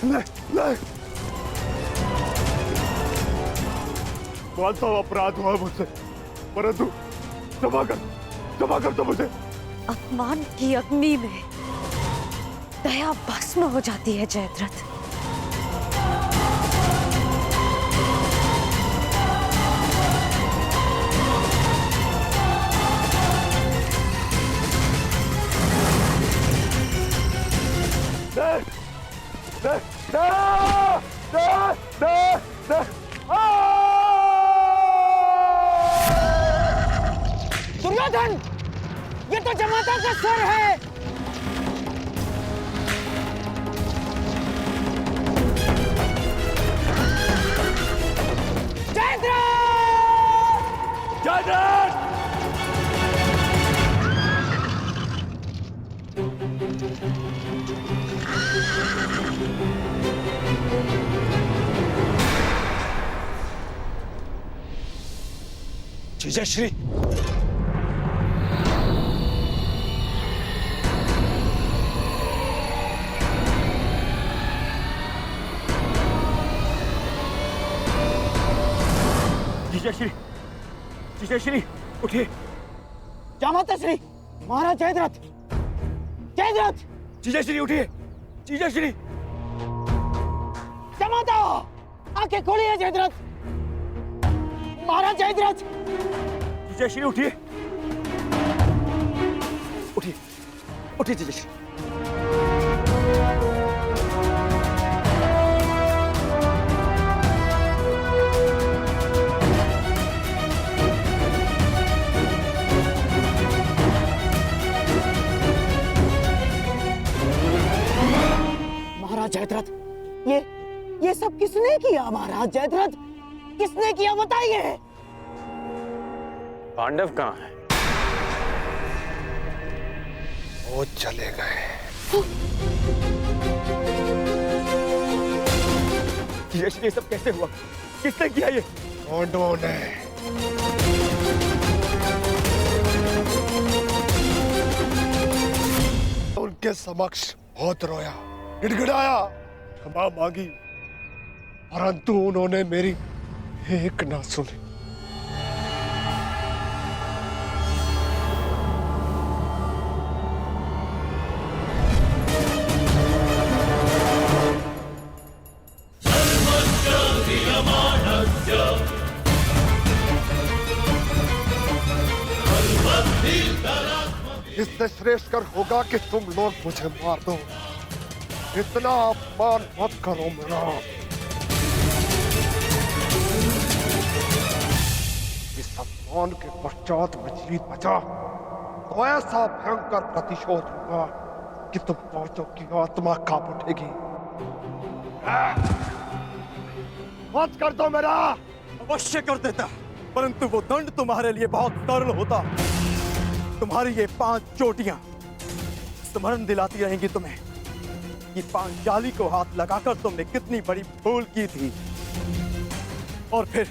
नहीं नहीं, मानता हूं अपराध हुआ मुझसे, परंतु क्षमा कर दो मुझे। अपमान की अग्नि में दया भस्म हो जाती है जयद्रथ। दुर्योधन, ये तो जमाता का स्वर है। जयद्रथ! जयद्रथ! जीजाश्री, जीजाश्री, जीजाश्री उठिए। जामाता श्री, महाराज जयद्रथ, जयद्रथ! जीजाश्री उठिए, जीजाश्री। जामाता, आंखें खोलिए जयद्रथ, महाराज जयद्रथ। जीजाश्री उठिए, उठिए, उठिए जीजाश्री। महाराज जयद्रथ, ये सब किसने किया? महाराज जयद्रथ, किसने किया बताइए। पांडव कहाँ है? वो चले गए। जीजाश्री ये सब कैसे हुआ? किसने किया ये? पांडवों ने। उनके समक्ष बहुत रोया, गिड़गिड़ाया, क्षमा मांगी, परंतु उन्होंने मेरी एक ना सुनी। इससे श्रेष्ठ कर होगा कि तुम लोग मुझे मार दो। इतना अपमान मत करो मेरा। इस अपमान के पश्चात मैं जीत बचा तो ऐसा भयंकर प्रतिशोध होगा कि तुम पांचों की आत्मा कांप उठेगी। मत कर दो मेरा। अवश्य कर देता, परंतु वो दंड तुम्हारे लिए बहुत सरल होता। तुम्हारी ये 5 चोटियां स्मरण दिलाती रहेंगी तुम्हें कि पांचाली को हाथ लगाकर तुमने कितनी बड़ी भूल की थी। और फिर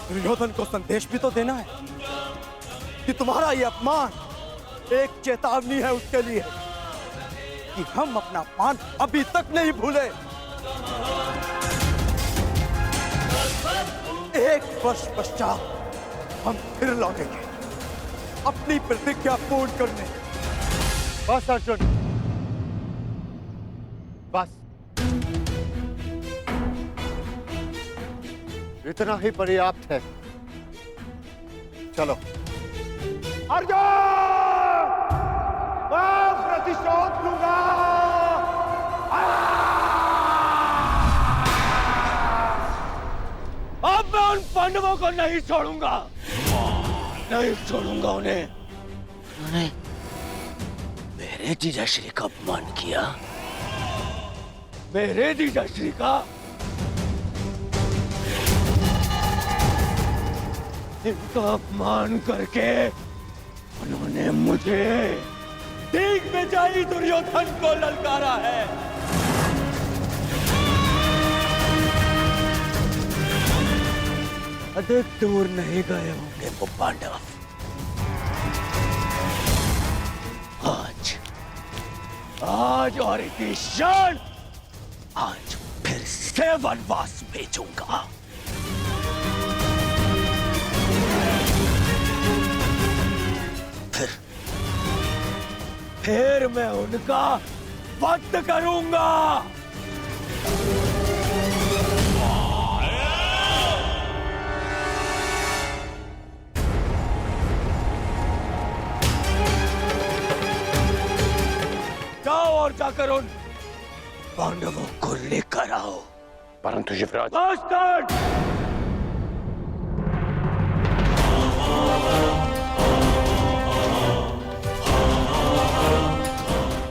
दुर्योधन को संदेश भी तो देना है कि तुम्हारा ये अपमान एक चेतावनी है उसके लिए कि हम अपना अपमान अभी तक नहीं भूले। 1 वर्ष पश्चात हम फिर लौटेंगे अपनी प्रतिज्ञा पूर्ण करने। बस अर्जुन, बस इतना ही पर्याप्त है। चलो। अर्जुन, मैं प्रतिशोध लूंगा। अब मैं उन पांडवों को नहीं छोड़ूंगा, नहीं छोड़ूंगा उन्हें। उन्होंने मेरे जीजाश्री का अपमान किया। मेरे जीजाश्री का? इनका अपमान करके उन्होंने मुझे दिग्विजयी दुर्योधन को ललकारा है। अधिक दूर नहीं गए होंगे वो पांडव। आज और इसी क्षण आज फिर से वनवास भेजूंगा। फिर मैं उनका वध करूंगा। जाओ और जाकर उन पांडवों को लेकर आओ। परंतु युवराज, बास्टर्ड!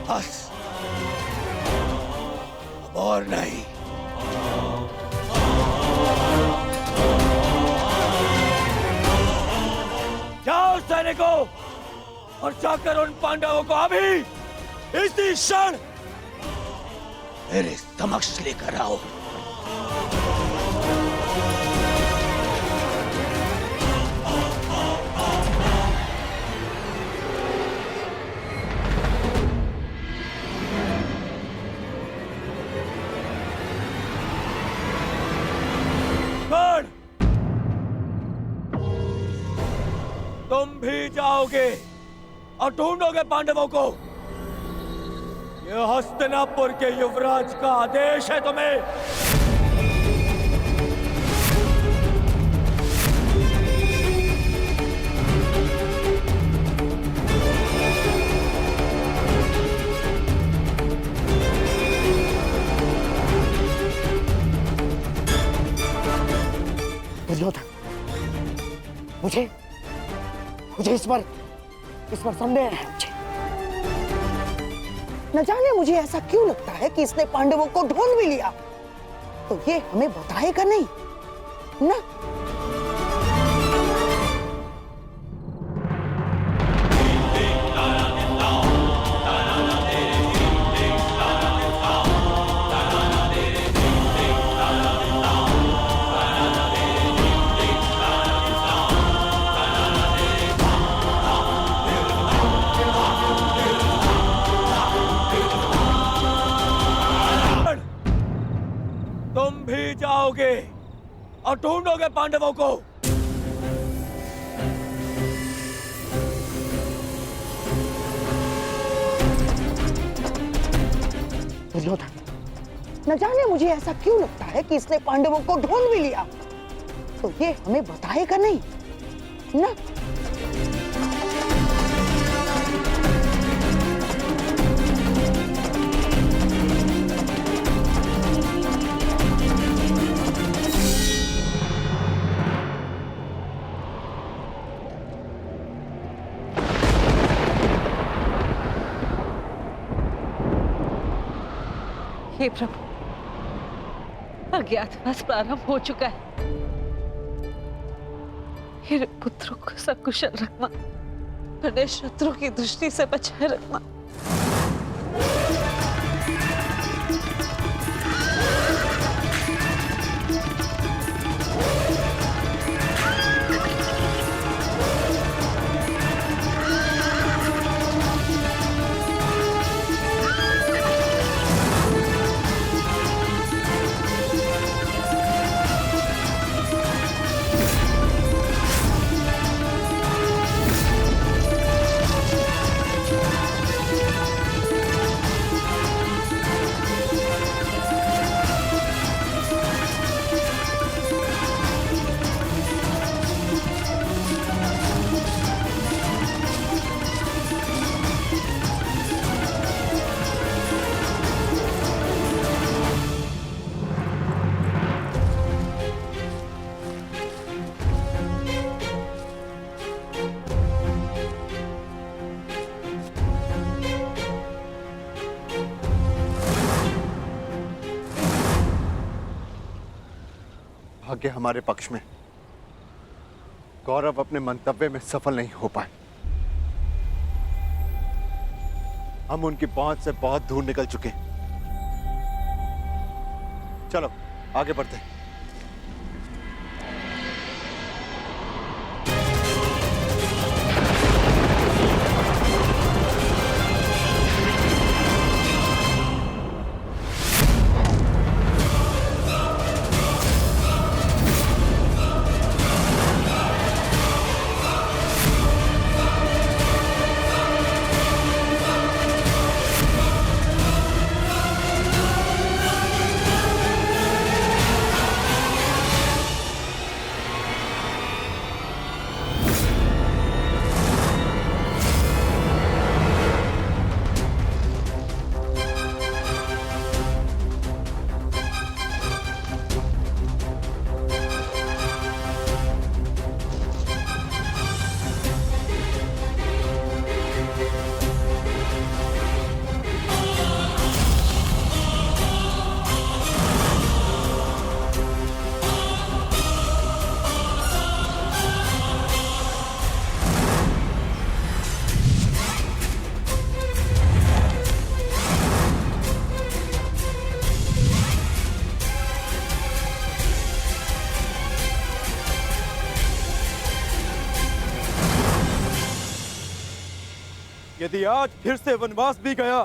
बस, अब और नहीं। जाओ सैनिकों और जाकर उन पांडवों को अभी इसी क्षण मेरे समक्ष लेकर आओ। कर्ण, तुम भी जाओगे और ढूंढोगे पांडवों को। यह हस्तिनापुर के युवराज का आदेश है तुम्हें। दुर्योधन, मुझे इस पर संदेह है। न जाने मुझे ऐसा क्यों लगता है कि इसने पांडवों को ढूंढ भी लिया, तो ये हमें बताएगा नहीं ना। तुम भी जाओगे और ढूंढोगे पांडवों को। दुर्योधन, न जाने मुझे ऐसा क्यों लगता है कि इसने पांडवों को ढूंढ भी लिया, तो ये हमें बताएगा नहीं ना। हे प्रभु, अज्ञातवास प्रारंभ हो चुका है। मेरे पुत्रों को सकुशल रखना, अपने शत्रु की दृष्टि से बचाए रखना। भाग्य हमारे पक्ष में। गौरव अपने मंतव्य में सफल नहीं हो पाए। हम उनकी पहुंच से बहुत दूर निकल चुके हैं। चलो आगे बढ़ते हैं। यदि आज फिर से वनवास भी गया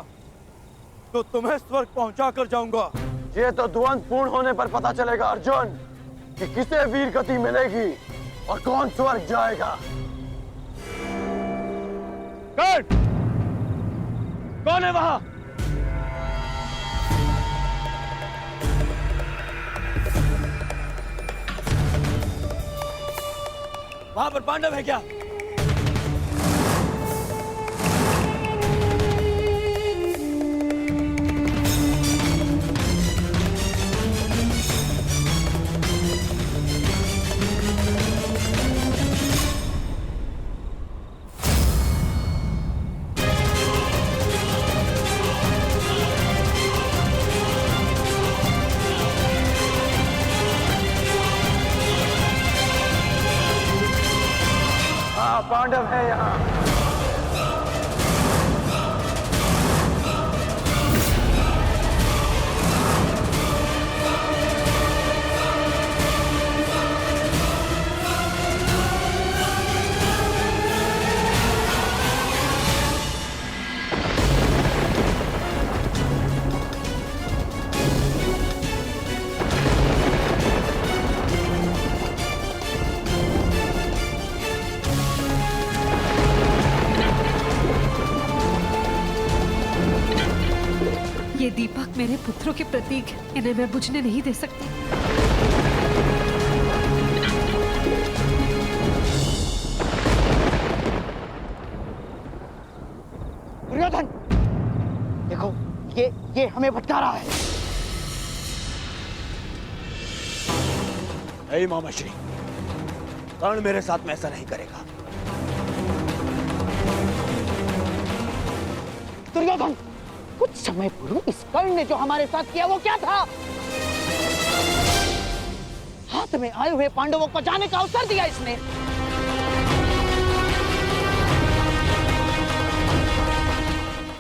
तो तुम्हें स्वर्ग पहुंचा कर जाऊंगा। ये तो द्वंद पूर्ण होने पर पता चलेगा अर्जुन कि किसे वीर गति मिलेगी और कौन स्वर्ग जाएगा। कौन है वहां? वहां पर पांडव है क्या? हाँ, पांडव है यहाँ। ये दीपक मेरे पुत्रों के प्रतीक हैं। इन्हें मैं बुझने नहीं दे सकती। दुर्योधन, देखो ये हमें भटका रहा है। नहीं मामाश्री, कर्ण मेरे साथ में ऐसा नहीं करेगा। दुर्योधन, कुछ समय पूर्व इस कर्ण ने जो हमारे साथ किया वो क्या था? हाथ में आए हुए पांडवों को जाने का अवसर दिया इसने।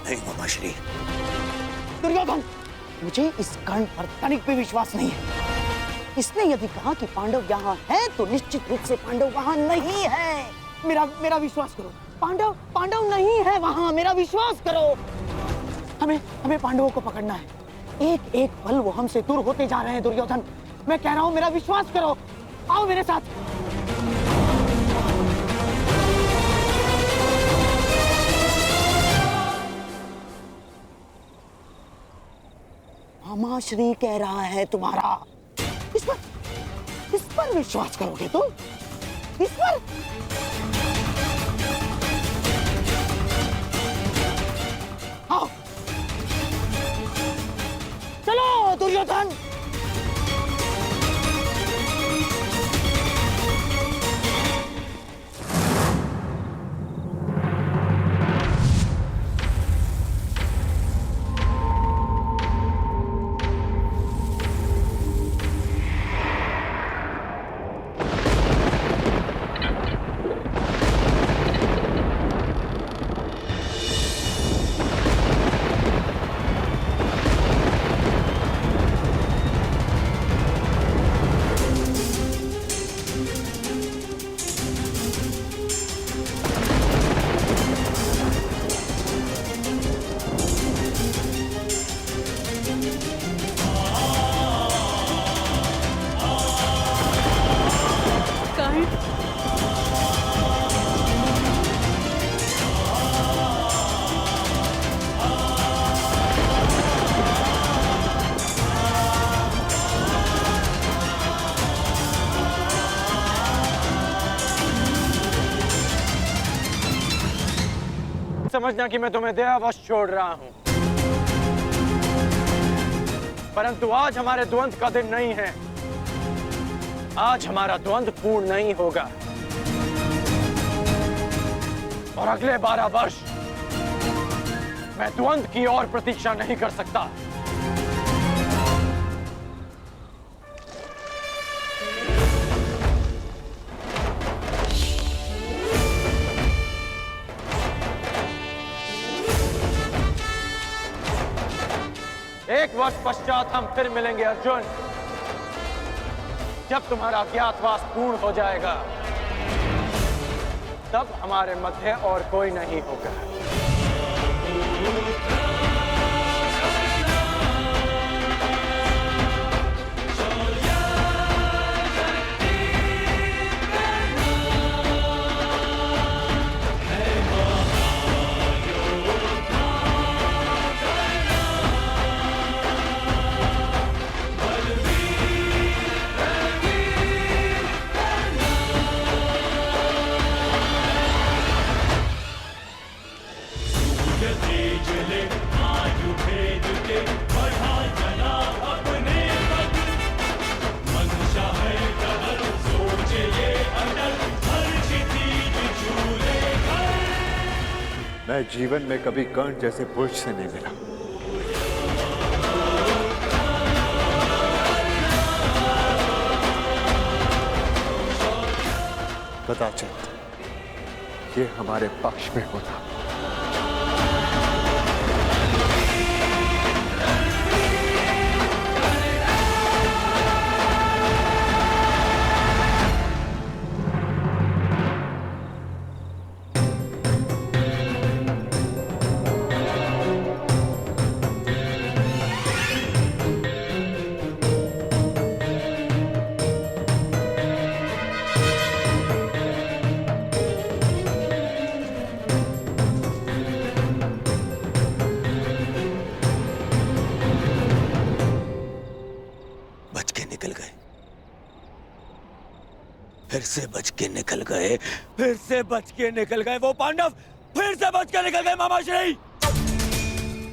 नहीं मामाश्री। दुर्योधन, मुझे इस कर्ण पर तनिक भी विश्वास नहीं है। इसने यदि कहा कि पांडव यहाँ हैं, तो निश्चित रूप से पांडव वहाँ नहीं है। मेरा विश्वास करो, पांडव नहीं है वहाँ। मेरा विश्वास करो। हमें पांडवों को पकड़ना है। एक एक पल वो हमसे दूर होते जा रहे हैं। दुर्योधन, मैं कह रहा हूं, मेरा विश्वास करो। आओ मेरे साथ। मामाश्री कह रहा है तुम्हारा। इस पर विश्वास करोगे तुम? इस पर? आओ चलो दुर्योधन। समझना कि मैं तुम्हें दयावश छोड़ रहा हूं, परंतु आज हमारे द्वंद का दिन नहीं है। आज हमारा द्वंद पूर्ण नहीं होगा और अगले 12 वर्ष मैं द्वंद की और प्रतीक्षा नहीं कर सकता। एक वर्ष पश्चात हम फिर मिलेंगे अर्जुन, जब तुम्हारा अज्ञातवास पूर्ण हो जाएगा। तब हमारे मध्य और कोई नहीं होगा। मैं जीवन में कभी कर्ण जैसे पुरुष से नहीं मिला। कदाचित ये हमारे पक्ष में होता। फिर से बच के निकल गए, फिर से बच के निकल गए वो पांडव, फिर से बच के निकल गए मामाश्री।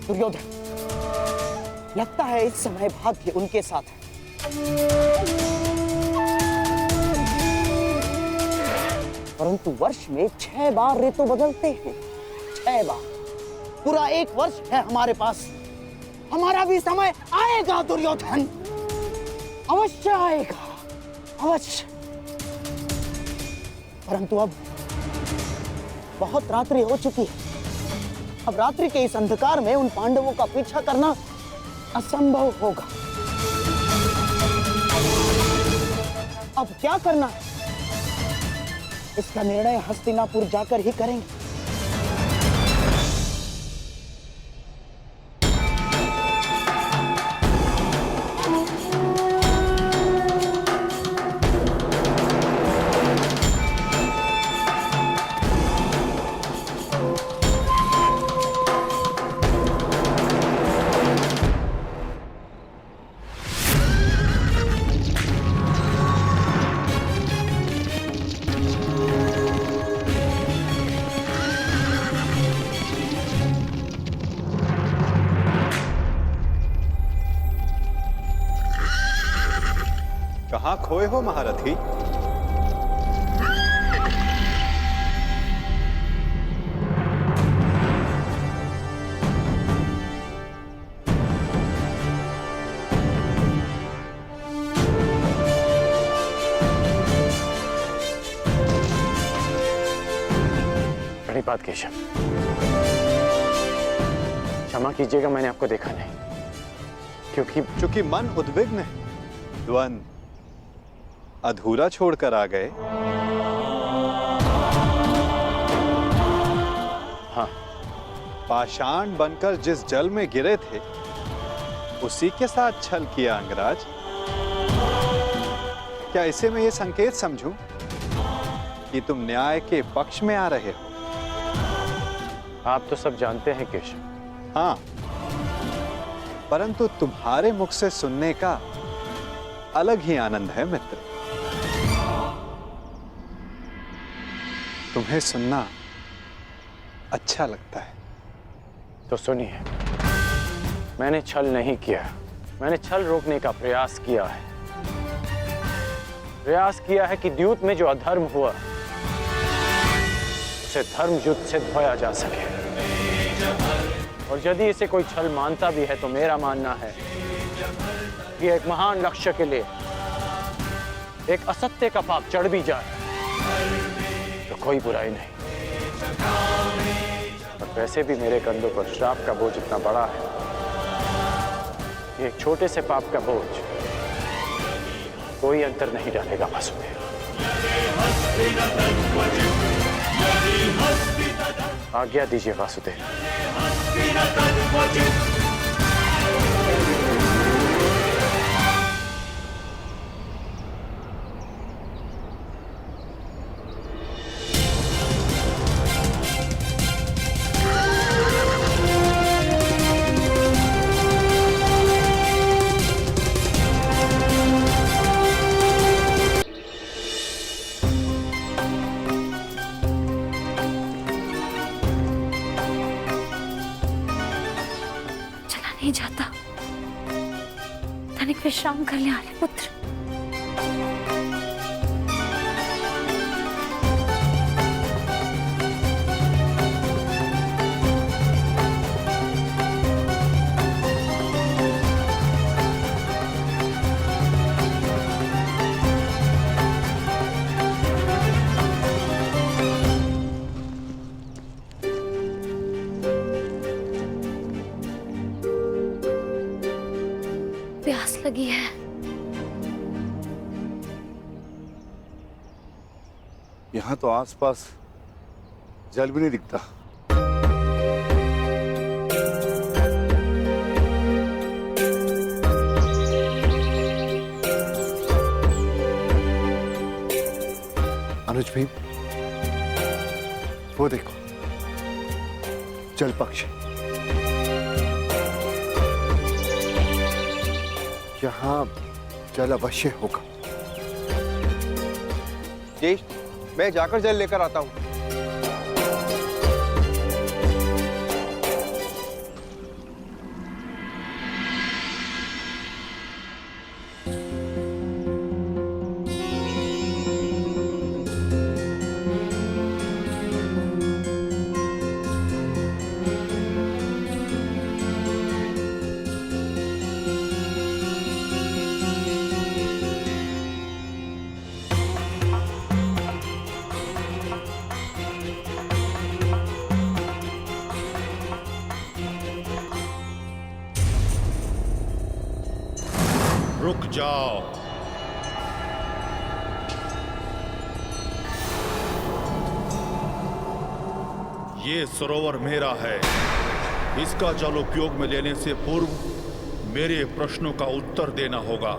दुर्योधन, लगता है इस समय भाग्य उनके साथ है। परंतु वर्ष में 6 बार ऋतु बदलते हैं, 6 बार। पूरा 1 वर्ष है हमारे पास। हमारा भी समय आएगा दुर्योधन, अवश्य आएगा, अवश्य। परंतु अब बहुत रात्रि हो चुकी है। अब रात्रि के इस अंधकार में उन पांडवों का पीछा करना असंभव होगा। अब क्या करना है, इसका निर्णय हस्तिनापुर जाकर ही करेंगे। कहां खोए हो महारथी? बड़ी बात केशव, क्षमा कीजिएगा, मैंने आपको देखा नहीं। क्योंकि मन उद्विग्न है, द्वंद्व अधूरा छोड़कर आ गए। हाँ, पाषाण बनकर जिस जल में गिरे थे उसी के साथ छल किया अंगराज। क्या इसे मैं ये संकेत समझूं कि तुम न्याय के पक्ष में आ रहे हो? आप तो सब जानते हैं केशव। हाँ, परंतु तुम्हारे मुख से सुनने का अलग ही आनंद है मित्र। तुम्हें सुनना अच्छा लगता है। तो सुनिए, मैंने छल नहीं किया, मैंने छल रोकने का प्रयास किया है। प्रयास किया है कि द्यूत में जो अधर्म हुआ उसे धर्म युद्ध सिद्ध होया जा सके। और यदि इसे कोई छल मानता भी है तो मेरा मानना है कि एक महान लक्ष्य के लिए एक असत्य का पाप चढ़ भी जाए तो कोई बुराई नहीं। और वैसे भी मेरे कंधों पर श्राप का बोझ इतना बड़ा है कि एक छोटे से पाप का बोझ कोई अंतर नहीं डालेगा वासुदेव। आज्ञा दीजिए वासुदेव। नहीं जाता। तनिक विश्राम कर ले आर्यपुत्र। प्यास लगी है। यहाँ तो आसपास जल भी नहीं दिखता। अनुज भाई, वो देखो, जल पक्षी। यहाँ जल अवश्य होगा। जी, मैं जाकर जल लेकर आता हूँ। रुक जाओ। ये सरोवर मेरा है। इसका जल उपयोग में लेने से पूर्व मेरे प्रश्नों का उत्तर देना होगा।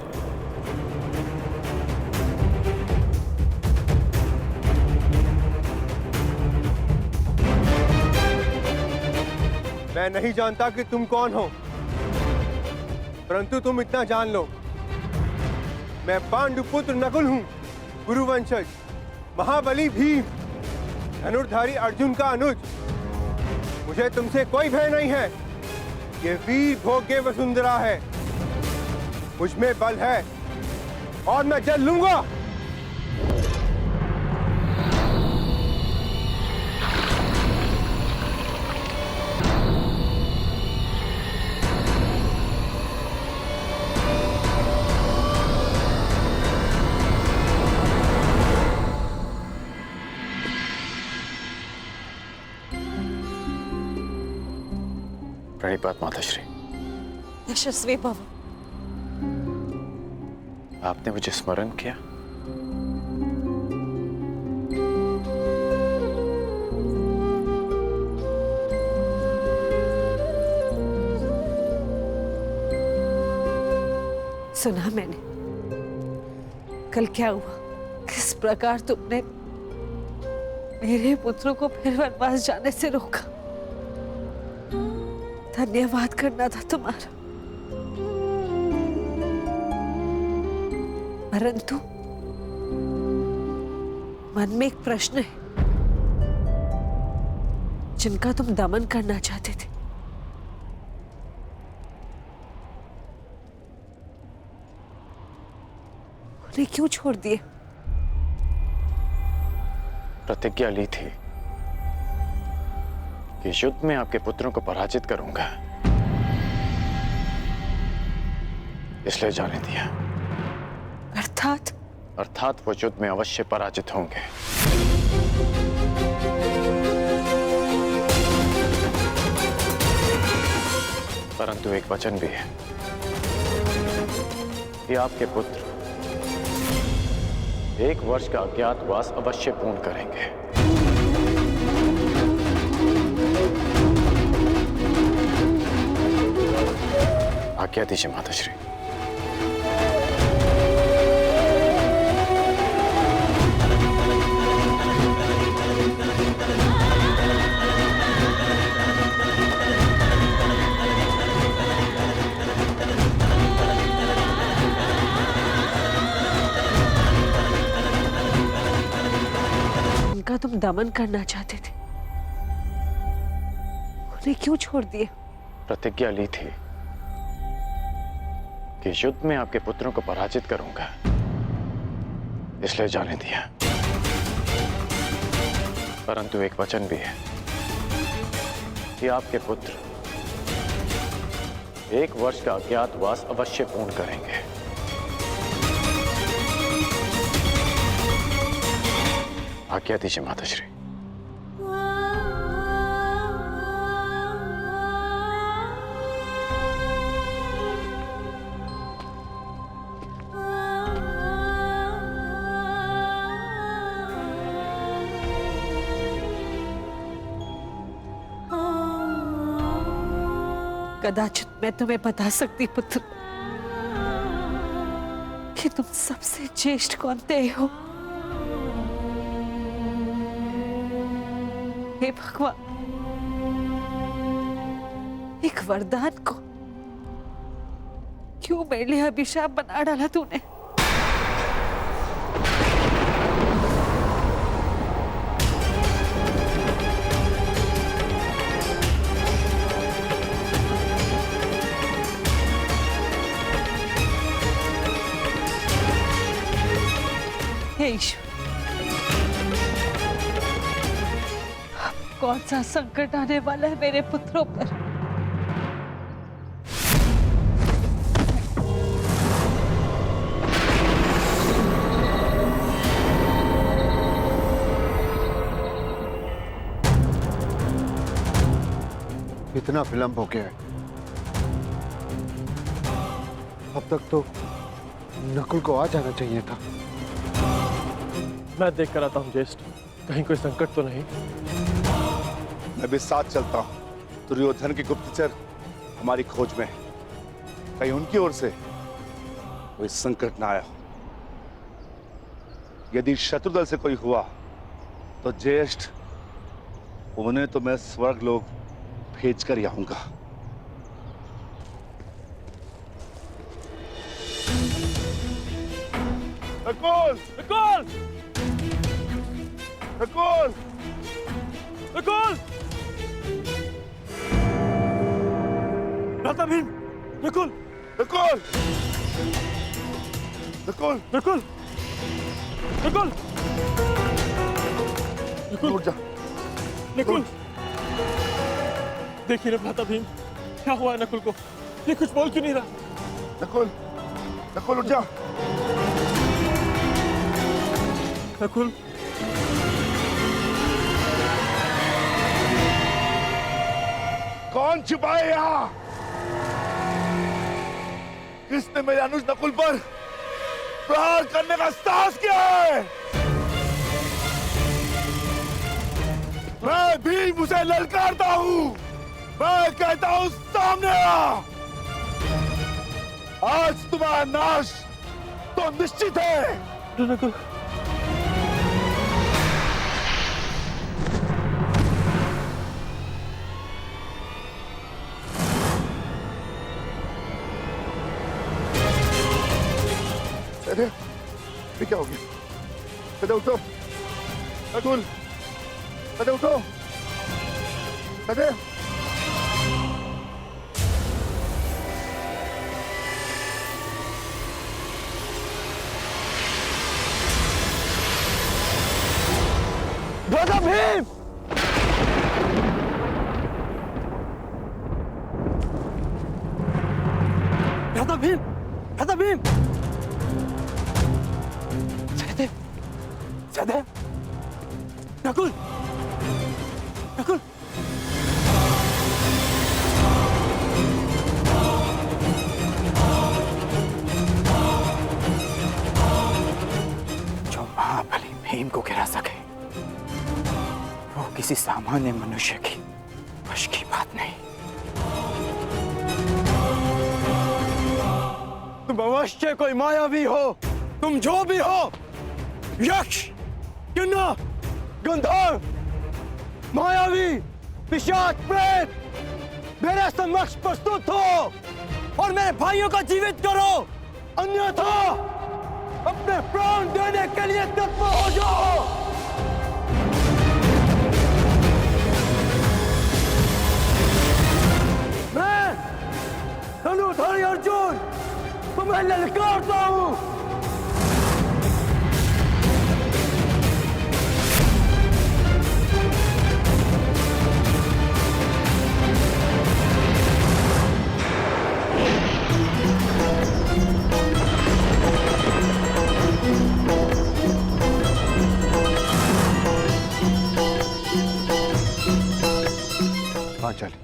मैं नहीं जानता कि तुम कौन हो, परंतु तुम इतना जान लो, मैं पांडुपुत्र नकुल हूं, गुरुवंशज, महाबली भीम, धनुर्धारी अर्जुन का अनुज। मुझे तुमसे कोई भय नहीं है। ये वीर भोग्य वसुंधरा है। मुझ में बल है और मैं जल लूंगा। प्रणिपात माताश्री। यशस्वी भव। आपने मुझे स्मरण किया? सुना मैंने। कल क्या हुआ, किस प्रकार तुमने मेरे पुत्रों को फिर वनवास जाने से रोका। धन्यवाद करना था तुम्हारा, परंतु मन में एक प्रश्न है जिनका तुम दमन करना चाहते थे। उन्हें क्यों छोड़ दिए? प्रतिज्ञा ली थी कि युद्ध में आपके पुत्रों को पराजित करूंगा, इसलिए जाने दिया। अर्थात वो युद्ध में अवश्य पराजित होंगे। परंतु एक वचन भी है कि आपके पुत्र 1 वर्ष का अज्ञातवास अवश्य पूर्ण करेंगे। आज्ञा दीजिए माताश्री। उनका तुम दमन करना चाहते थे, उन्हें क्यों छोड़ दिए? प्रतिज्ञा ली थी कि युद्ध में आपके पुत्रों को पराजित करूंगा, इसलिए जाने दिया। परंतु एक वचन भी है कि आपके पुत्र 1 वर्ष का अज्ञातवास अवश्य पूर्ण करेंगे। आज्ञा दीजिए माताश्री। कदाचित मैं तुम्हें बता सकती पुत्र कि तुम सबसे ज्येष्ठ कौन थे हो। हे भगवान, एक वरदान को क्यों मेरे लिए अभिशाप बना डाला तूने? हे ईश्वर, कौन सा संकट आने वाला है मेरे पुत्रों पर? इतना विलंब हो गया है। अब तक तो नकुल को आ जाना चाहिए था। मैं देख कर आता हूँ ज्येष्ठ, कहीं कोई संकट तो नहीं। मैं भी साथ चलता हूँ। दुर्योधन के गुप्तचर हमारी खोज में है, कहीं उनकी ओर से कोई संकट ना आया हो। यदि शत्रुदल से कोई हुआ तो ज्येष्ठ उन्हें तो मैं स्वर्ग लोक भेज कर ही आऊंगा। नकुल! नकुल! नकुल! नकुल! भ्राता भीम! नकुल! नकुल! नकुल! नकुल! नकुल! नकुल! उठ जा। नकुल! देखिए ना भ्राता भीम, क्या हुआ है नकुल को? ये कुछ बोल क्यों नहीं रहा? नकुल! नकुल उठ जा। नकुल! कौन छिपाए यहाँ? किसने मेरे अनुज नकुल पर प्रहार करने का साहस किया है? मैं भीम उसे ललकारता हूँ। मैं कहता हूँ सामने आ। आज तुम्हारा नाश तो निश्चित है। नकुल! ये क्या हो गया? कदे उठो। नकुल! कदे उठो। कदे! भ्राता भीम! भ्राता भीम! भ्राता भीम! सहदेव! सहदेव! नकुल! नकुल! जो महाबली भीम को गिरा सके वो किसी सामान्य मनुष्य की वश की बात नहीं। तुम अवश्य कोई मायावी हो। तुम जो भी हो, यक्ष, किन्नर, गंधर्व, मायावी, पिशाच, प्रेत, मेरे समक्ष प्रस्तुत हो और मेरे भाइयों को जीवित करो, अन्यथा अपने प्राण देने के लिए तत्पर हो जाओ। मैं धनुर्धारी अर्जुन तुम्हें ललकारता हूं। पांचाली,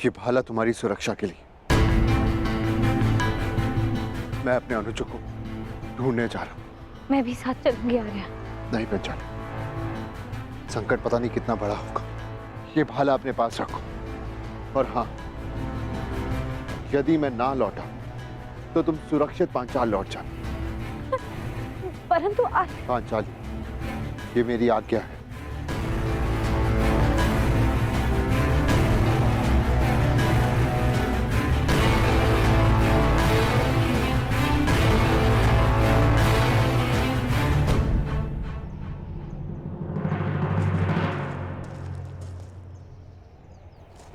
ये भाला तुम्हारी सुरक्षा के लिए। मैं अपने अनुज को ढूंढने जा रहा हूं। मैं भी साथ चलूंगी आर्या। नहीं पांचाली, संकट पता नहीं कितना बड़ा होगा। ये भाला अपने पास रखो और हाँ, यदि मैं ना लौटा तो तुम सुरक्षित पांचाल लौट जाना। परंतु पांचाली, ये मेरी आज्ञा है।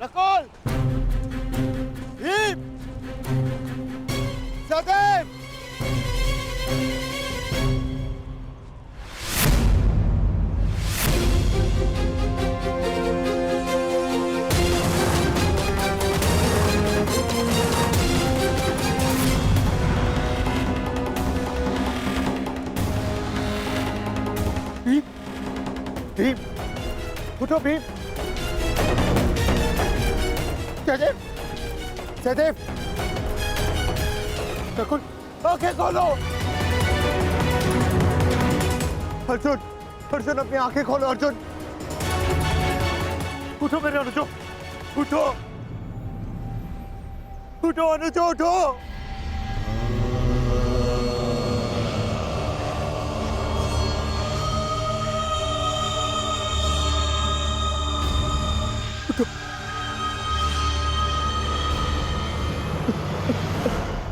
नकुल, भीम, सहदेव, भीम, उठो भीम। सहदेव, सहदेव, नकुल, आंखें खोलो। अर्जुन, अर्जुन अपनी आंखें खोलो। अर्जुन, उठो मेरे अनुजो, उठो, उठो अनुजो, उठो।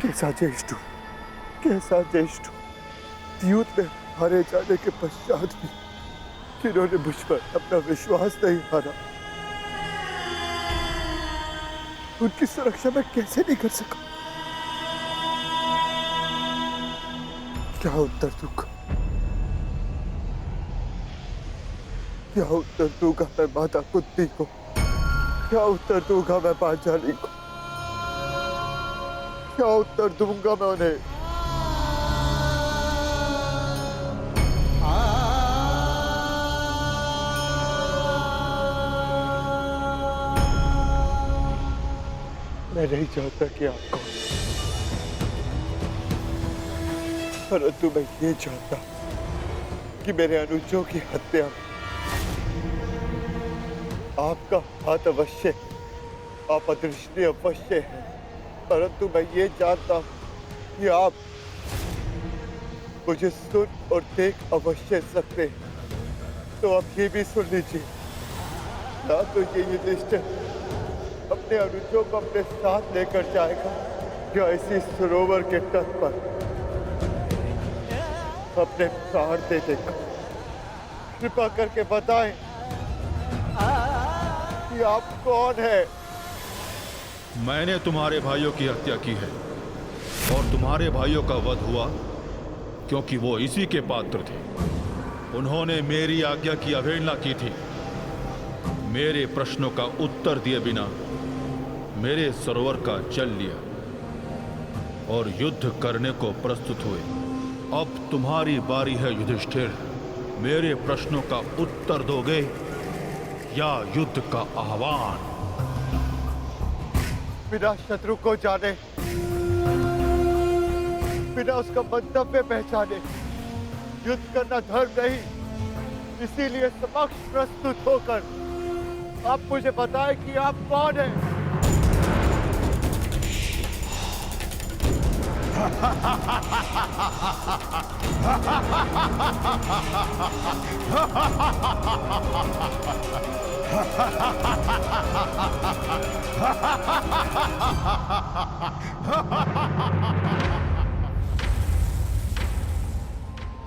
कैसा ज्येष्ठ, कैसा ज्येष्ठ। युद्ध में हारे जाने के पश्चात भी जिन्होंने मुझ पर अपना विश्वास नहीं हारा, उनकी सुरक्षा मैं कैसे नहीं कर सका? क्या उत्तर दूंगा, क्या उत्तर दूंगा मैं माता कुंती को? क्या उत्तर दूंगा मैं पांचाली को? क्या उत्तर दूंगा मैं उन्हें? मैं नहीं चाहता कि आप कहो, परंतु मैं ये चाहता कि मेरे अनुजों की हत्या में आपका हाथ अवश्य, आप अदृष्टि अवश्य है, परंतु मैं ये जानता हूं कि आप मुझे सुन और देख अवश्य सकते हैं। तो आप ये भी सुन लीजिए, ना तो ये युधिष्ठिर अपने अनुजों को अपने साथ लेकर जाएगा या इसी सरोवर के तट पर अपने प्राण दे देगा। कृपा करके बताएं कि आप कौन है? मैंने तुम्हारे भाइयों की हत्या की है और तुम्हारे भाइयों का वध हुआ क्योंकि वो इसी के पात्र थे। उन्होंने मेरी आज्ञा की अवहेलना की थी। मेरे प्रश्नों का उत्तर दिए बिना मेरे सरोवर का जल लिया और युद्ध करने को प्रस्तुत हुए। अब तुम्हारी बारी है युधिष्ठिर। मेरे प्रश्नों का उत्तर दोगे या युद्ध का आह्वान? बिना शत्रु को जाने, बिना उसका मंतव्य पहचाने युद्ध करना धर्म नहीं। इसीलिए समक्ष प्रस्तुत होकर आप मुझे बताएं कि आप कौन हैं।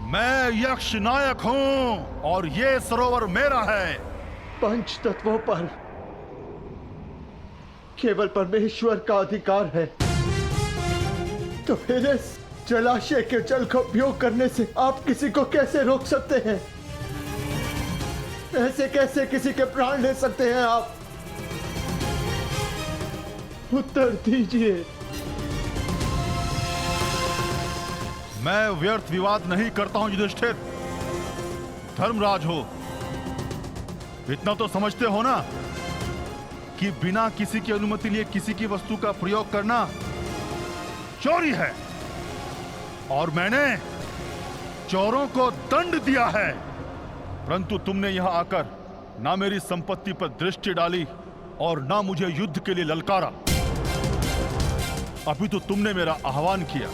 मैं यक्ष नायक हूं और ये सरोवर मेरा है। पंच तत्वों पर केवल परमेश्वर का अधिकार है, तो फिर इस जलाशय के जल का उपयोग करने से आप किसी को कैसे रोक सकते हैं? ऐसे कैसे किसी के प्राण ले सकते हैं आप? उत्तर दीजिए। मैं व्यर्थ विवाद नहीं करता हूं युधिष्ठिर। धर्मराज हो, इतना तो समझते हो ना कि बिना किसी की अनुमति लिए किसी की वस्तु का प्रयोग करना चोरी है और मैंने चोरों को दंड दिया है। परंतु तुमने यहां आकर ना मेरी संपत्ति पर दृष्टि डाली और ना मुझे युद्ध के लिए ललकारा। अभी तो तुमने मेरा आह्वान किया,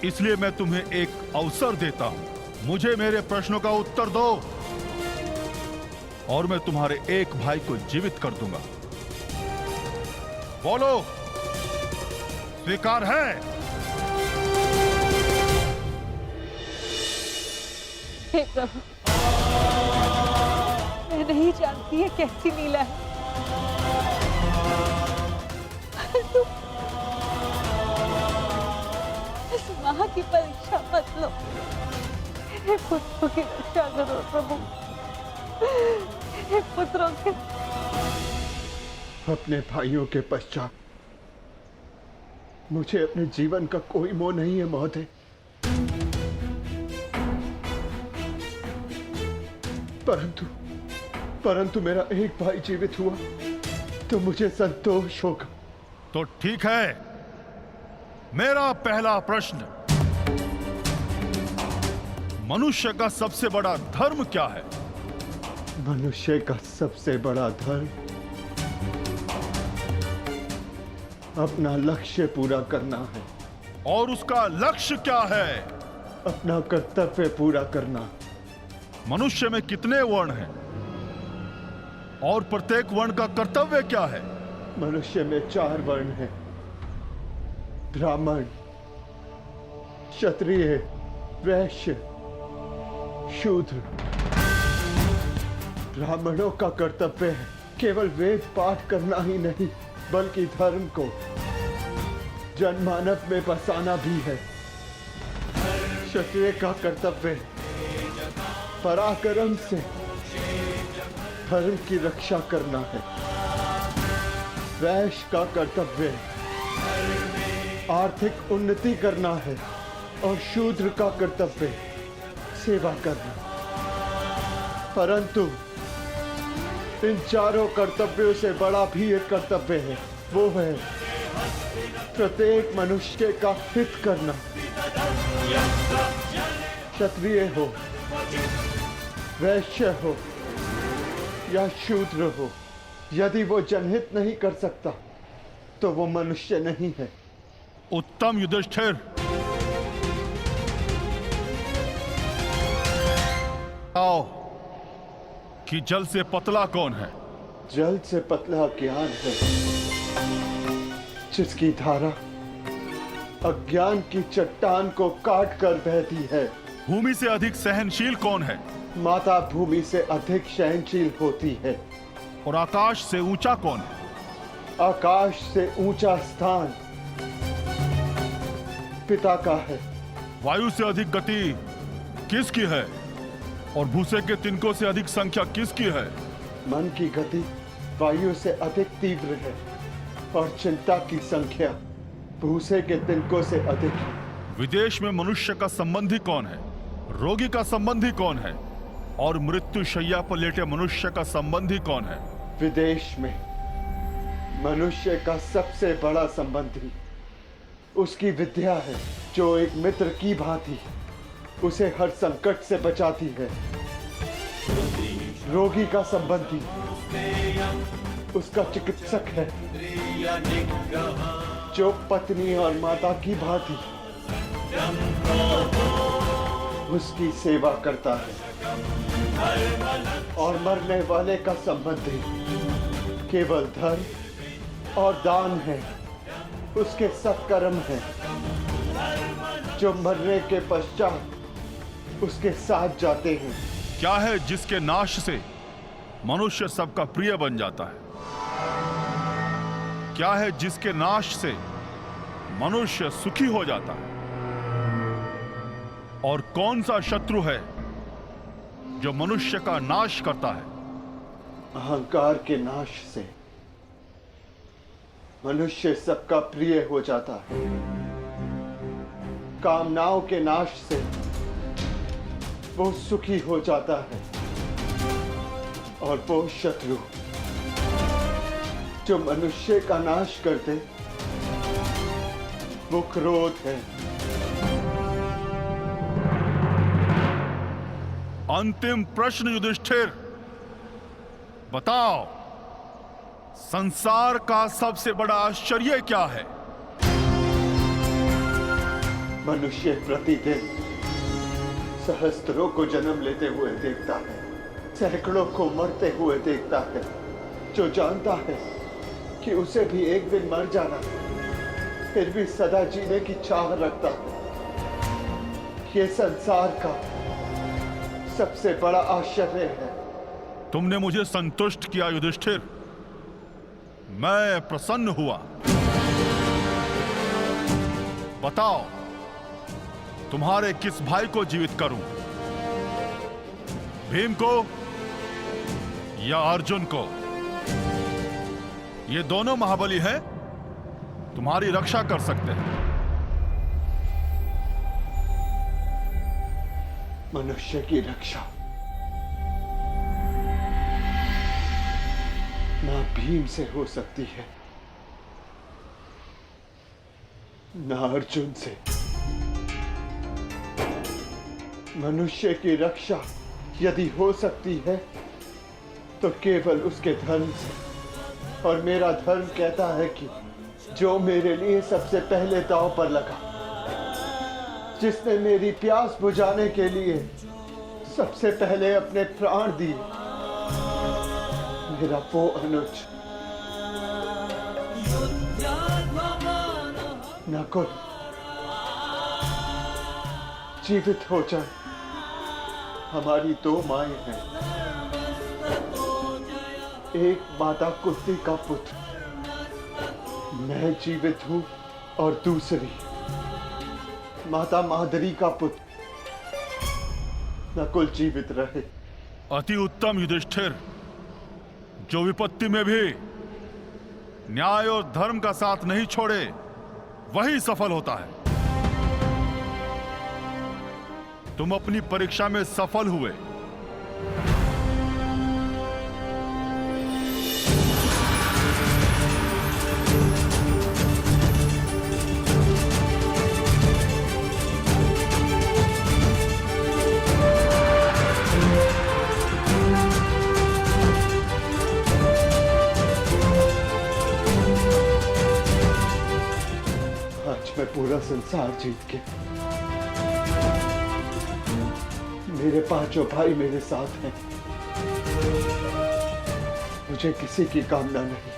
इसलिए मैं तुम्हें एक अवसर देता हूं। मुझे मेरे प्रश्नों का उत्तर दो और मैं तुम्हारे एक भाई को जीवित कर दूंगा। बोलो, स्वीकार है? हे प्रभु, मैं नहीं जानती है कैसी लीला है, परंतु इस मां की परीक्षा मत लो। मेरे पुत्रों की रक्षा करो प्रभु, मेरे पुत्रों के। अपने भाइयों के पश्चात मुझे अपने जीवन का कोई मोह नहीं है महोदय। परंतु मेरा एक भाई जीवित हुआ तो मुझे संतोष होगा। तो ठीक है, मेरा पहला प्रश्न, मनुष्य का सबसे बड़ा धर्म क्या है? मनुष्य का सबसे बड़ा धर्म अपना लक्ष्य पूरा करना है। और उसका लक्ष्य क्या है? अपना कर्तव्य पूरा करना। मनुष्य में कितने वर्ण हैं और प्रत्येक वर्ण का कर्तव्य क्या है? मनुष्य में 4 वर्ण हैं, ब्राह्मण, क्षत्रिय, वैश्य, शूद्र। ब्राह्मणों का कर्तव्य है केवल वेद पाठ करना ही नहीं, बल्कि धर्म को जनमानव में बसाना भी है। क्षत्रिय का कर्तव्य पराक्रम से धर्म की रक्षा करना है। वैश्य का कर्तव्य आर्थिक उन्नति करना है और शूद्र का कर्तव्य सेवा करना। परंतु इन चारों कर्तव्यों से बड़ा भी एक कर्तव्य है, वो है प्रत्येक मनुष्य का हित करना। क्षत्रिय हो, वैश्य हो या शूद्र हो, यदि वो जनहित नहीं कर सकता तो वो मनुष्य नहीं है। उत्तम युधिष्ठिर, आओ कि जल से पतला कौन है? जल से पतला ज्ञान है, जिसकी धारा अज्ञान की चट्टान को काट कर बहती है। भूमि से अधिक सहनशील कौन है? माता भूमि से अधिक सहनशील होती है। और आकाश से ऊंचा कौन है? आकाश से ऊंचा स्थान पिता का है। वायु से अधिक गति किसकी है? और भूसे के तिनकों से अधिक संख्या किसकी है? मन की गति वायु से अधिक तीव्र है और चिंता की संख्या भूसे के तिनकों से अधिक है। विदेश में मनुष्य का संबंधी कौन है? रोगी का संबंधी कौन है? और मृत्यु शैया पर लेटे मनुष्य का संबंधी कौन है? विदेश में मनुष्य का सबसे बड़ा संबंधी उसकी विद्या है, जो एक मित्र की भांति उसे हर संकट से बचाती है। रोगी का संबंधी उसका चिकित्सक है, जो पत्नी और माता की भांति उसकी सेवा करता है। और मरने वाले का संबंधी केवल धर्म और दान है, उसके सत्कर्म है, जो मरने के पश्चात उसके साथ जाते हैं। क्या है जिसके नाश से मनुष्य सबका प्रिय बन जाता है? क्या है जिसके नाश से मनुष्य सुखी हो जाता है? और कौन सा शत्रु है जो मनुष्य का नाश करता है? अहंकार के नाश से मनुष्य सबका प्रिय हो जाता है। कामनाओं के नाश से वो सुखी हो जाता है। और वो शत्रु जो मनुष्य का नाश कर दे, वो क्रोध है। अंतिम प्रश्न युधिष्ठिर, बताओ, संसार का सबसे बड़ा आश्चर्य क्या है? मनुष्य प्रतिदिन सहस्त्रों को जन्म लेते हुए देखता है, सैकड़ों को मरते हुए देखता है, जो जानता है कि उसे भी एक दिन मर जाना है, फिर भी सदा जीने की चाह रखता है। ये संसार का सबसे बड़ा आश्चर्य है। तुमने मुझे संतुष्ट किया युधिष्ठिर, मैं प्रसन्न हुआ। बताओ, तुम्हारे किस भाई को जीवित करूं? भीम को या अर्जुन को? ये दोनों महाबली हैं, तुम्हारी रक्षा कर सकते हैं। मनुष्य की रक्षा ना भीम से हो सकती है, ना अर्जुन से। मनुष्य की रक्षा यदि हो सकती है तो केवल उसके धर्म से, और मेरा धर्म कहता है कि जो मेरे लिए सबसे पहले दांव पर लगा, जिसने मेरी प्यास बुझाने के लिए सबसे पहले अपने प्राण दिए, मेरा वो अनुज नकुल जीवित हो जाए। हमारी दो माएं हैं, एक माता कुंती का पुत्र मैं जीवित हूं, और दूसरी माता मादरी का पुत्र नकुल जीवित रहे। अति उत्तम युधिष्ठिर, जो विपत्ति में भी न्याय और धर्म का साथ नहीं छोड़े, वही सफल होता है। तुम अपनी परीक्षा में सफल हुए। आज मैं पूरा संसार जीत के, मेरे पांचों भाई मेरे साथ हैं, मुझे किसी की कामना नहीं।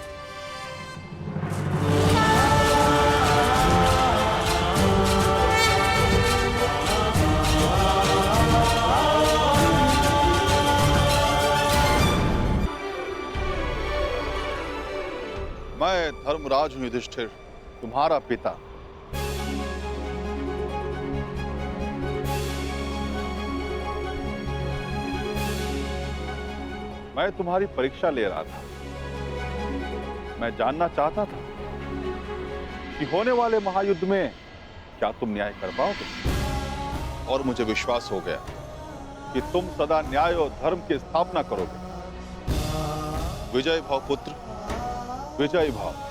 मैं धर्मराज हूं युधिष्ठिर, तुम्हारा पिता। मैं तुम्हारी परीक्षा ले रहा था। मैं जानना चाहता था कि होने वाले महायुद्ध में क्या तुम न्याय कर पाओगे, और मुझे विश्वास हो गया कि तुम सदा न्याय और धर्म की स्थापना करोगे। विजय भाव पुत्र, विजय भाव।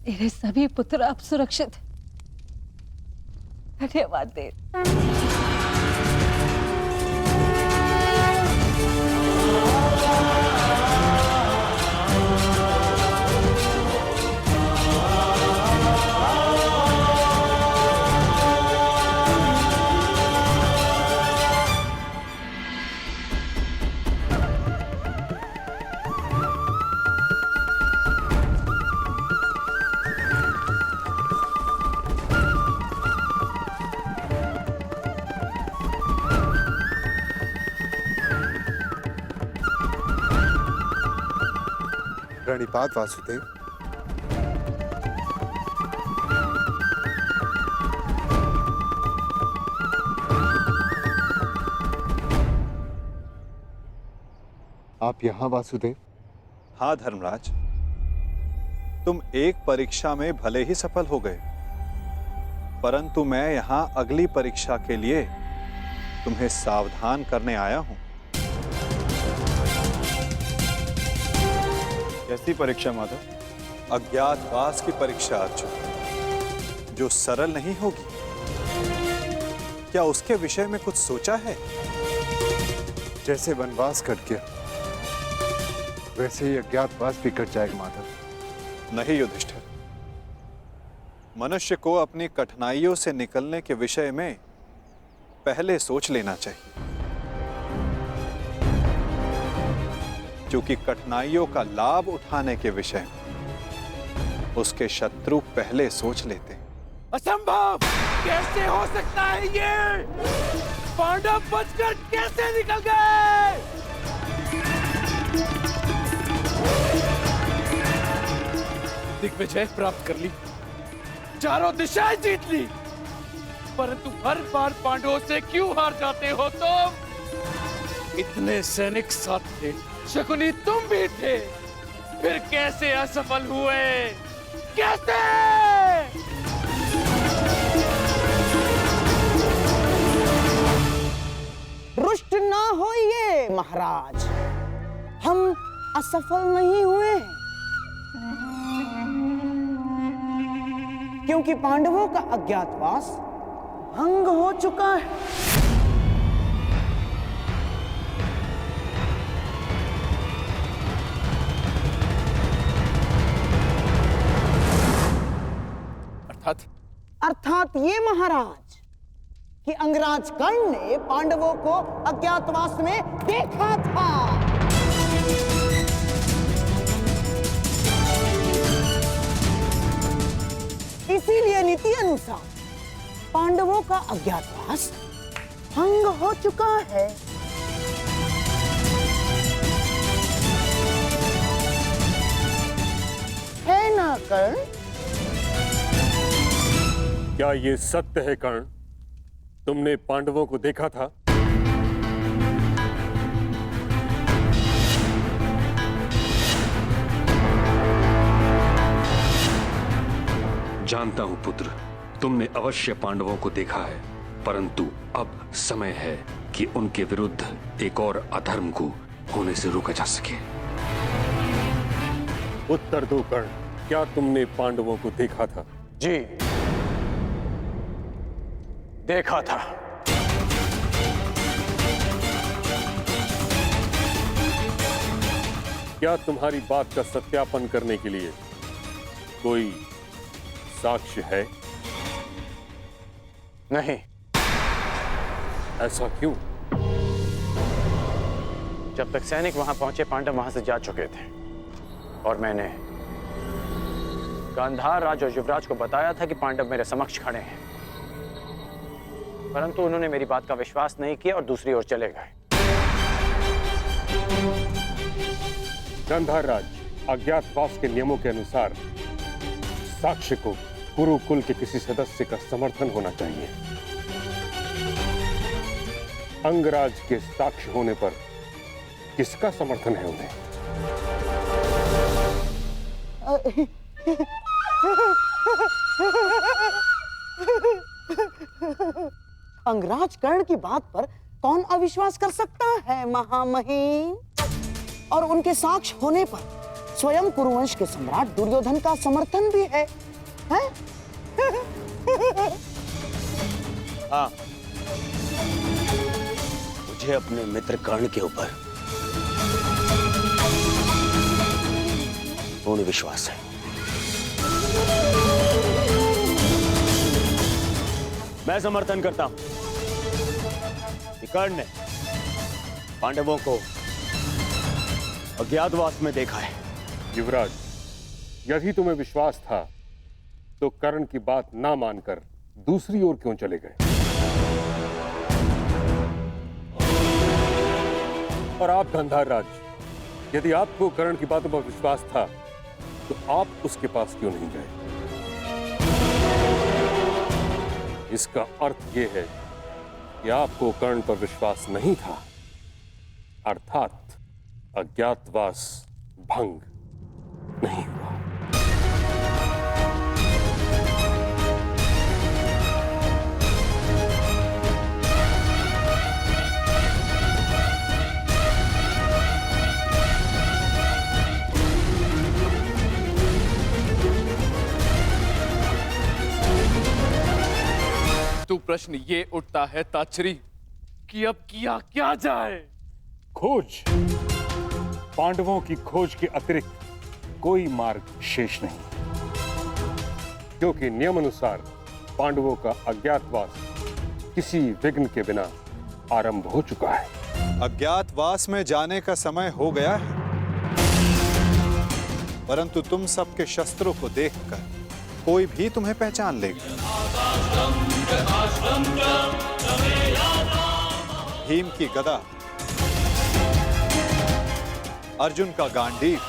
मेरे सभी पुत्र अब सुरक्षित हैं। धन्यवाद देव। प्रणिपात वासुदेव। आप यहां वासुदेव? हाँ धर्मराज, तुम एक परीक्षा में भले ही सफल हो गए, परंतु मैं यहां अगली परीक्षा के लिए तुम्हें सावधान करने आया हूं। कैसी परीक्षा माधव? अज्ञातवास की परीक्षा अर्जुन, जो सरल नहीं होगी। क्या उसके विषय में कुछ सोचा है? जैसे वनवास कट गया वैसे ही अज्ञातवास भी कट जाएगा माधव। नहीं युधिष्ठिर, मनुष्य को अपनी कठिनाइयों से निकलने के विषय में पहले सोच लेना चाहिए, क्योंकि कठिनाइयों का लाभ उठाने के विषय में उसके शत्रु पहले सोच लेते हैं। असंभव! कैसे हो सकता है ये? पांडव बचकर कैसे निकल गए? दिग्विजय प्राप्त कर ली, चारों दिशाएं जीत ली, परंतु हर बार पांडवों से क्यों हार जाते हो तुम? इतने सैनिक साथ थे, शकुनी तुम भी थे, फिर कैसे असफल हुए? कैसे? रुष्ट ना होइए महाराज, हम असफल नहीं हुए, क्योंकि पांडवों का अज्ञातवास भंग हो चुका है। अर्थात ये महाराज कि अंगराज कर्ण ने पांडवों को अज्ञातवास में देखा था। इसीलिए नीति अनुसार पांडवों का अज्ञातवास भंग हो चुका है। है ना कर्ण? क्या ये सत्य है कर्ण? तुमने पांडवों को देखा था? जानता हूं पुत्र, तुमने अवश्य पांडवों को देखा है, परंतु अब समय है कि उनके विरुद्ध एक और अधर्म को होने से रोका जा सके। उत्तर दो कर्ण, क्या तुमने पांडवों को देखा था? जी, देखा था। क्या तुम्हारी बात का सत्यापन करने के लिए कोई साक्ष्य है? नहीं। ऐसा क्यों? जब तक सैनिक वहां पहुंचे, पांडव वहां से जा चुके थे और मैंने गांधार राज और युवराज को बताया था कि पांडव मेरे समक्ष खड़े हैं, परंतु उन्होंने मेरी बात का विश्वास नहीं किया और दूसरी ओर चले गए। गांधार राज, अज्ञातवास के नियमों के अनुसार साक्ष्य को कुरुकुल के किसी सदस्य का समर्थन होना चाहिए। अंगराज के साक्ष्य होने पर किसका समर्थन है उन्हें? अंगराज कर्ण की बात पर कौन अविश्वास कर सकता है महामहिम? और उनके साक्ष्य होने पर स्वयं कुरुवंश के सम्राट दुर्योधन का समर्थन भी है, हैं? हाँ, मुझे अपने मित्र कर्ण के ऊपर पूर्ण विश्वास है। मैं समर्थन करता हूं कि कर्ण ने पांडवों को अज्ञातवास में देखा है। युवराज, यदि तुम्हें विश्वास था तो कर्ण की बात ना मानकर दूसरी ओर क्यों चले गए? और आप गांधार राज, यदि आपको कर्ण की बातों पर विश्वास था तो आप उसके पास क्यों नहीं गए? इसका अर्थ यह है कि आपको कर्ण पर विश्वास नहीं था, अर्थात अज्ञातवास भंग नहीं हुआ। परंतु प्रश्न ये उठता है ताचरी कि अब किया क्या जाए। खोज, पांडवों की खोज के अतिरिक्त कोई मार्ग शेष नहीं, क्योंकि नियम अनुसार पांडवों का अज्ञातवास किसी विघ्न के बिना आरंभ हो चुका है। अज्ञातवास में जाने का समय हो गया है, परंतु तुम सबके शस्त्रों को देखकर कोई भी तुम्हें पहचान लेगा। भीम की गदा, अर्जुन का गांडीव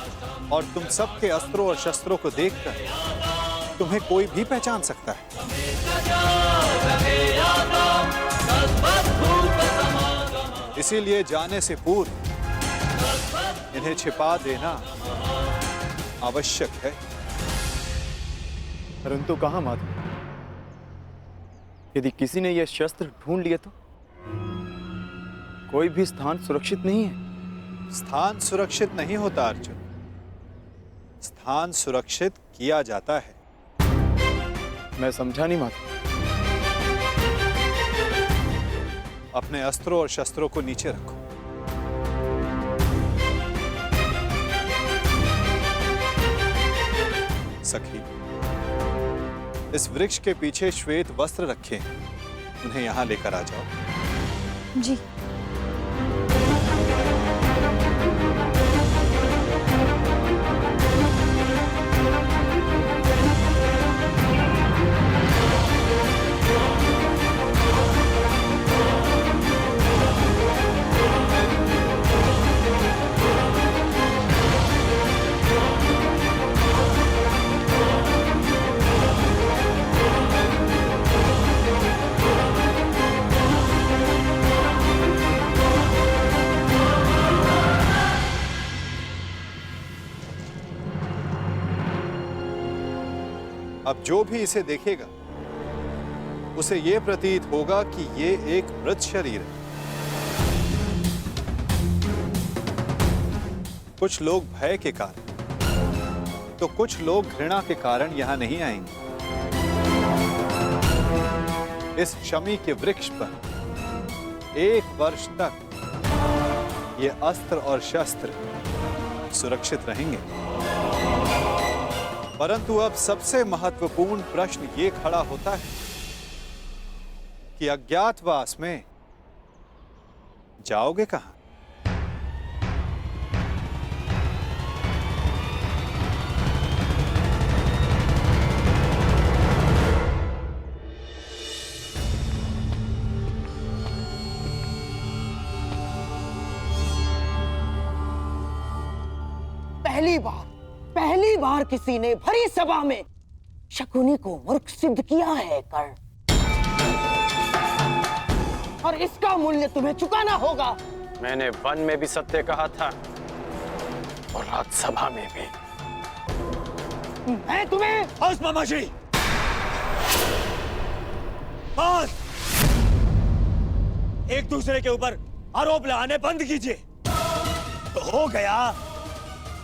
और तुम सबके अस्त्रों और शस्त्रों को देखकर तुम्हें कोई भी पहचान सकता है। इसीलिए जाने से पूर्व इन्हें छिपा देना आवश्यक है। परंतु कहां माधव? यदि किसी ने यह शस्त्र ढूंढ लिए तो? कोई भी स्थान सुरक्षित नहीं है। स्थान सुरक्षित नहीं होता अर्जुन, स्थान सुरक्षित किया जाता है। मैं समझा नहीं माधव। अपने अस्त्रों और शस्त्रों को नीचे रखो। सखी, इस वृक्ष के पीछे श्वेत वस्त्र रखे हैं, उन्हें यहां लेकर आ जाओ। जी। अब जो भी इसे देखेगा उसे यह प्रतीत होगा कि ये एक मृत शरीर है। कुछ लोग भय के कारण तो कुछ लोग घृणा के कारण यहां नहीं आएंगे। इस शमी के वृक्ष पर 1 वर्ष तक ये अस्त्र और शस्त्र सुरक्षित रहेंगे। परंतु अब सबसे महत्वपूर्ण प्रश्न ये खड़ा होता है कि अज्ञातवास में जाओगे कहां? पहली बार किसी ने भरी सभा में शकुनी को मूर्ख सिद्ध किया है कर्ण, और इसका मूल्य तुम्हें चुकाना होगा। मैंने वन में भी सत्य कहा था और राज्यसभा में भी। मैं तुम्हें बस मामाजी, बस। एक दूसरे के ऊपर आरोप लगाने बंद कीजिए। तो हो गया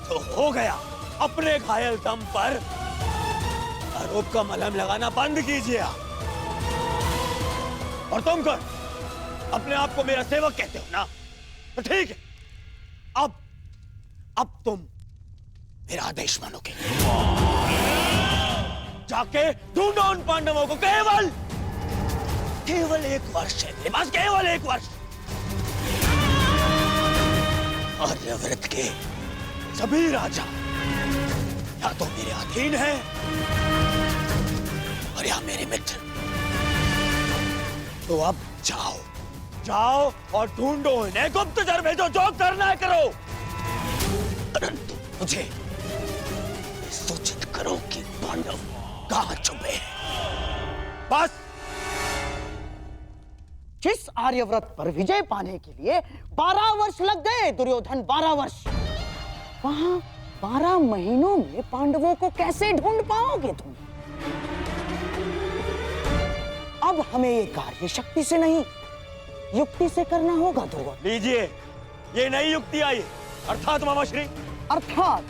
तो हो गया। अपने घायल दम पर आरोप का मलहम लगाना बंद कीजिए। और तुम कौन? अपने आप को मेरा सेवक कहते हो ना? तो ठीक है, अब तुम मेरा आदेश मानोगे। जाके ढूंढो उन पांडवों को। केवल 1 वर्ष है मेरे पास, केवल 1 वर्ष। आर्यव्रत के सभी राजा या तो मेरे अधीन हैं और या मेरे मित्र। तो अब जाओ और ढूंढो इन्हें, गुप्तचर भेजो, जो करना है करो। परंतु मुझे सूचित करो कि पांडव कहां छुपे हैं। बस। जिस आर्यव्रत पर विजय पाने के लिए 12 वर्ष लग गए दुर्योधन, 12 वर्ष, वहां 12 महीनों में पांडवों को कैसे ढूंढ पाओगे तुम? अब हमें ये कार्य शक्ति से नहीं, युक्ति से करना होगा दुर्योधन। लीजिए, ये नई युक्ति आई। अर्थात मामाश्री? अर्थात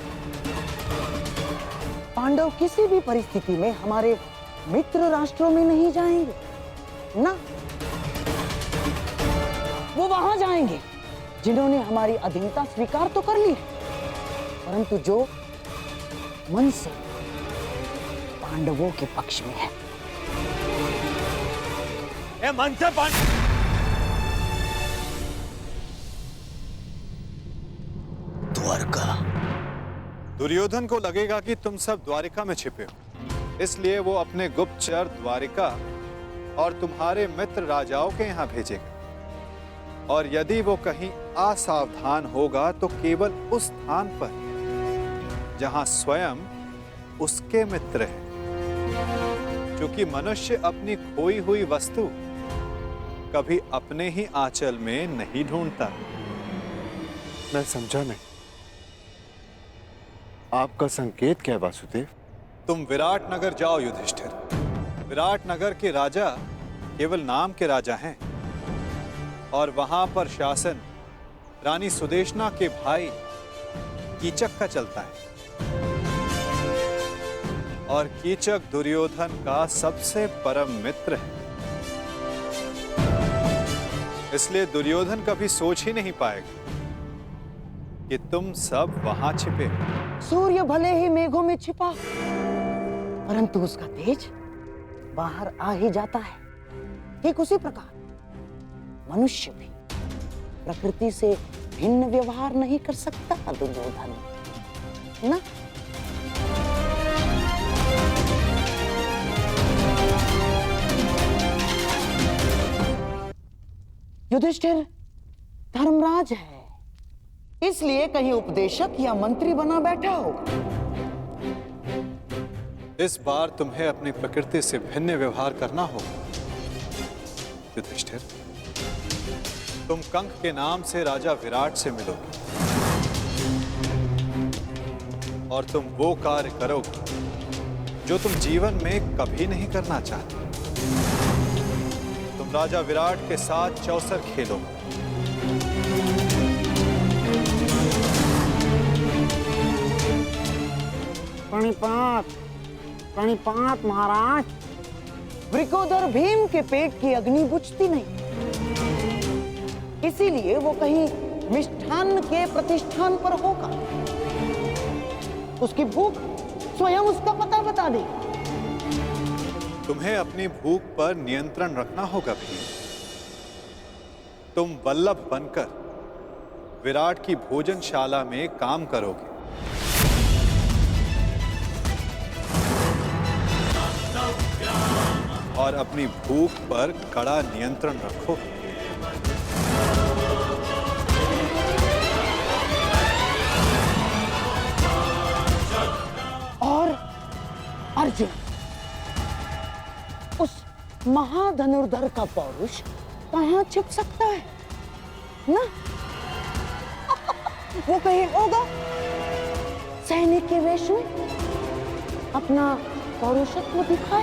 पांडव किसी भी परिस्थिति में हमारे मित्र राष्ट्रों में नहीं जाएंगे। ना, वो वहां जाएंगे जिन्होंने हमारी अधीनता स्वीकार तो कर ली है, परंतु जो मन से पांडवों के पक्ष में है। मन से द्वारका। दुर्योधन को लगेगा कि तुम सब द्वारिका में छिपे हो, इसलिए वो अपने गुप्तचर द्वारिका और तुम्हारे मित्र राजाओं के यहाँ भेजेगा। और यदि वो कहीं असावधान होगा तो केवल उस स्थान पर जहां स्वयं उसके मित्र हैं, क्योंकि मनुष्य अपनी खोई हुई वस्तु कभी अपने ही आंचल में नहीं ढूंढता। मैं समझा नहीं, आपका संकेत क्या है वासुदेव? तुम विराट नगर जाओ युधिष्ठिर। विराट नगर के राजा केवल नाम के राजा हैं और वहां पर शासन रानी सुदेशना के भाई कीचक का चलता है। और कीचक दुर्योधन का सबसे परम मित्र है, इसलिए दुर्योधन कभी सोच ही नहीं पाएगा कि तुम सब वहां छिपे। सूर्य भले ही मेघों में छिपा, परंतु उसका तेज बाहर आ ही जाता है। ठीक उसी प्रकार मनुष्य भी प्रकृति से भिन्न व्यवहार नहीं कर सकता दुर्योधन, ना? युधिष्ठिर धर्मराज है, इसलिए कहीं उपदेशक या मंत्री बना बैठा होगा। इस बार तुम्हें अपनी प्रकृति से भिन्न व्यवहार करना होगा युधिष्ठिर। तुम कंक के नाम से राजा विराट से मिलोगे और तुम वो कार्य करोगे जो तुम जीवन में कभी नहीं करना चाहते। तुम राजा विराट के साथ चौसर खेलोगे। प्रणिपात, प्रणिपात महाराज। वृकोदर भीम के पेट की अग्नि बुझती नहीं, इसीलिए वो कहीं मिष्ठान्न के प्रतिष्ठान पर होगा। उसकी भूख स्वयं उसका पता बता देगी। तुम्हें अपनी भूख पर नियंत्रण रखना होगा भीम। तुम वल्लभ बनकर विराट की भोजनशाला में काम करोगे। और अपनी भूख पर कड़ा नियंत्रण रखो। और अर्जुन, उस महाधनुर्धर का पौरुष कहां छिप सकता है ना? वो कहीं होगा सैनिक के वेश में अपना पौरुषत्व दिखाए।